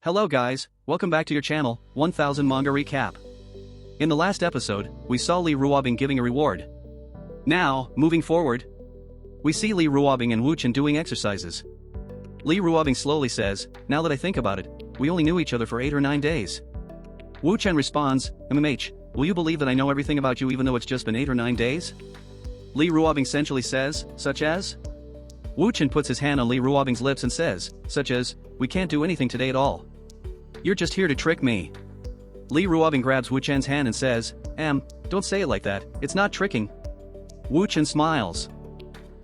Hello guys, welcome back to your channel, 1000 Manga Recap. In the last episode, we saw Li Ruobing giving a reward. Now, moving forward, we see Li Ruobing and Wu Chen doing exercises. Li Ruobing slowly says, now that I think about it, we only knew each other for 8 or 9 days. Wu Chen responds, MMH, will you believe that I know everything about you even though it's just been 8 or 9 days? Li Ruobing essentially says, such as? Wu Chen puts his hand on Li Ruobing's lips and says, such as, we can't do anything today at all. You're just here to trick me. Li Ruobing grabs Wu Chen's hand and says, don't say it like that, it's not tricking. Wu Chen smiles.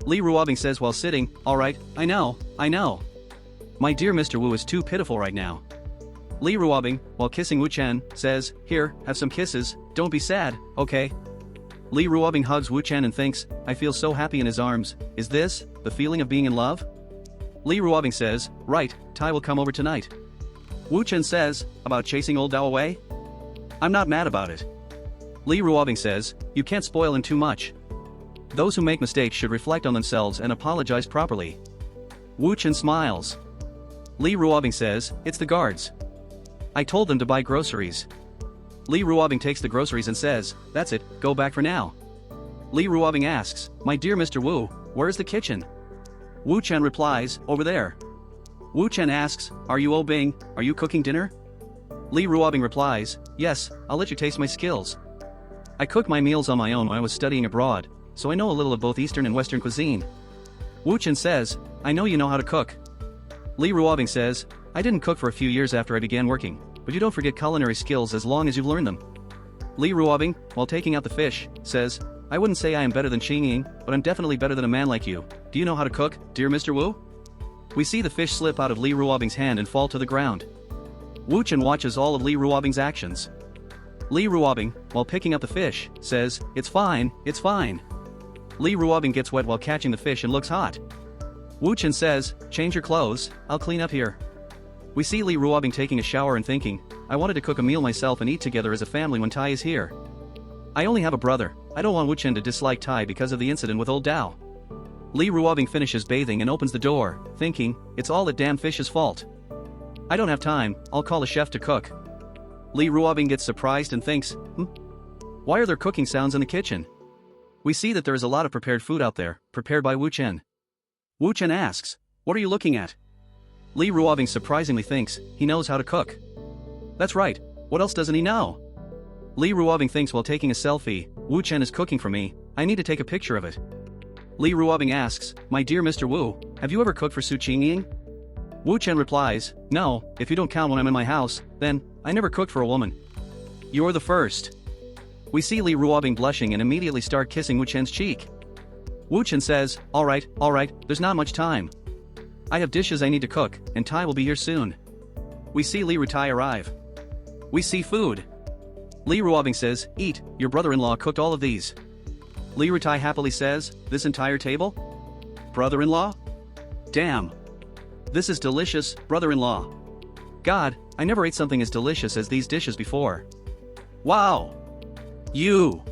Li Ruobing says while sitting, alright, I know. My dear Mr. Wu is too pitiful right now. Li Ruobing, while kissing Wu Chen, says, here, have some kisses, don't be sad, okay? Li Ruobing hugs Wu Chen and thinks, I feel so happy in his arms, is this the feeling of being in love? Li Ruobing says, right, Tai will come over tonight. Wu Chen says, about chasing old Dao away? I'm not mad about it. Li Ruobing says, you can't spoil him too much. Those who make mistakes should reflect on themselves and apologize properly. Wu Chen smiles. Li Ruobing says, it's the guards. I told them to buy groceries. Li Ruobing takes the groceries and says, that's it, go back for now. Li Ruobing asks, my dear Mr. Wu, where's the kitchen? Wu Chen replies, over there. Wu Chen asks, are you Bing, are you cooking dinner? Li Ruobing replies, yes, I'll let you taste my skills. I cook my meals on my own when I was studying abroad, so I know a little of both Eastern and Western cuisine. Wu Chen says, I know you know how to cook. Li Ruobing says, I didn't cook for a few years after I began working, but you don't forget culinary skills as long as you've learned them. Li Ruobing, while taking out the fish, says, I wouldn't say I am better than Xing, but I'm definitely better than a man like you. Do you know how to cook, dear Mr. Wu? We see the fish slip out of Li Ruobing's hand and fall to the ground. Wu Chen watches all of Li Ruobing's actions. Li Ruobing, while picking up the fish, says, it's fine. Li Ruobing gets wet while catching the fish and looks hot. Wu Chen says, change your clothes, I'll clean up here. We see Li Ruobing taking a shower and thinking, I wanted to cook a meal myself and eat together as a family when Tai is here. I only have a brother, I don't want Wu Chen to dislike Tai because of the incident with old Dao. Li Ruobing finishes bathing and opens the door, thinking, it's all that damn fish's fault. I don't have time, I'll call a chef to cook. Li Ruobing gets surprised and thinks, why are there cooking sounds in the kitchen? We see that there is a lot of prepared food out there, prepared by Wu Chen. Wu Chen asks, what are you looking at? Li Ruobing surprisingly thinks, he knows how to cook. That's right, what else doesn't he know? Li Ruobing thinks while taking a selfie, Wu Chen is cooking for me, I need to take a picture of it. Li Ruobing asks, my dear Mr. Wu, have you ever cooked for Su Qingying? Wu Chen replies, no, if you don't count when I'm in my house, then, I never cooked for a woman. You're the first. We see Li Ruobing blushing and immediately start kissing Wu Chen's cheek. Wu Chen says, alright, there's not much time. I have dishes I need to cook, and Tai will be here soon. We see Li Rutai arrive. We see food. Li Ruobing says, eat, your brother-in-law cooked all of these. Li Rutai happily says, this entire table? Brother-in-law? Damn. This is delicious, brother-in-law. God, I never ate something as delicious as these dishes before. Wow. You.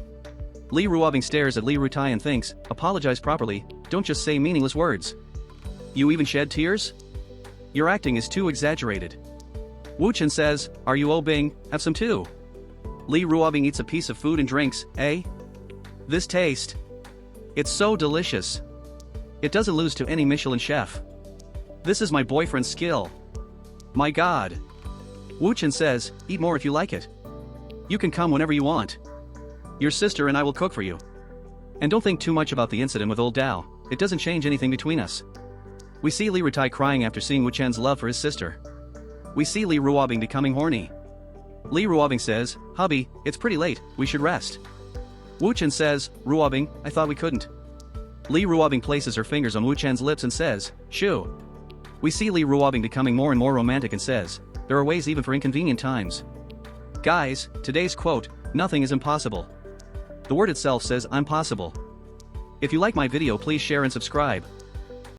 Li Ruobing stares at Li Rutai and thinks, apologize properly, don't just say meaningless words. You even shed tears? Your acting is too exaggerated. Wu Chen says, are you Bing, have some too. Li Ruobing eats a piece of food and drinks, This taste. It's so delicious. It doesn't lose to any Michelin chef. This is my boyfriend's skill. My God. Wu Chen says, eat more if you like it. You can come whenever you want. Your sister and I will cook for you. And don't think too much about the incident with old Dao, it doesn't change anything between us. We see Li Rutai crying after seeing Wu Chen's love for his sister. We see Li Ruobing becoming horny. Li Ruobing says, hubby, it's pretty late, we should rest. Wu Chen says, Ruobing, I thought we couldn't. Li Ruobing places her fingers on Wu Chen's lips and says, shoo. We see Li Ruobing becoming more and more romantic and says, there are ways even for inconvenient times. Guys, today's quote, nothing is impossible. The word itself says I'm possible. If you like my video please share and subscribe.